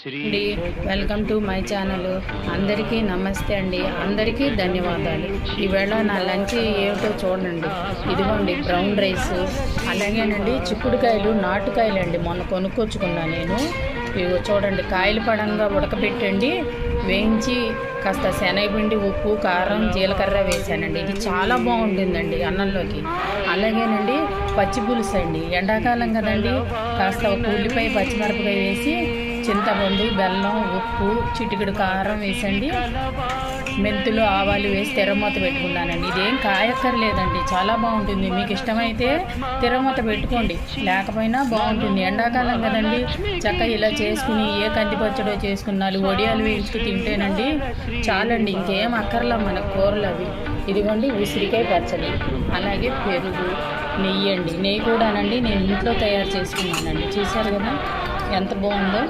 అండి welcome to my channel. అందరికీ నమస్తే అండి, అందరికీ ధన్యవాదాలు. ఈవేళ నా లంచ్ ఏమిటో చూడండి. ఇదిగోండి బ్రౌన్ రైస్, అలాగేనండి చిక్కుడుకాయలు, నాటుకాయలు అండి, మొన్న కొనుక్కొచ్చుకున్నా నేను. ఇవి చూడండి, కాయలు పడంగా ఉడకబెట్టండి, వేయించి కాస్త శనగపిండి, ఉప్పు, కారం, జీలకర్ర వేసానండి. ఇది చాలా బాగుంటుందండి అన్నంలోకి. అలాగేనండి పచ్చి పులుసు అండి, ఎండాకాలం కదండి, కాస్త ఒక ఉల్లిపాయ, పచ్చిమిరపకాయ వేసి, చింతపండు, బెల్లం, ఉప్పు, చిటికెడు కారం వేసండి, మెంతులు, ఆవాలు వేసి తిరమూత పెట్టుకున్నానండి. ఇదేం కాయక్కర్లేదండి, చాలా బాగుంటుంది. మీకు ఇష్టమైతే తిరమూత పెట్టుకోండి, లేకపోయినా బాగుంటుంది. ఎండాకాలం కదండి, చక్కగా ఇలా చేసుకుని ఏ కంది పచ్చడో చేసుకున్నాను, వడియాలు వేయించుకు తింటేనండి చాలండి, ఇంకేం అక్కర్లా మనకు కూరలు అవి. ఇదిగోండి ఉసిరికాయ పచ్చడి, అలాగే పెరుగు, నెయ్యి అండి. నెయ్యి కూడానండి నేను ఇంట్లో తయారు చేసుకున్నానండి. చూశారు కదా ఎంత బాగుందో.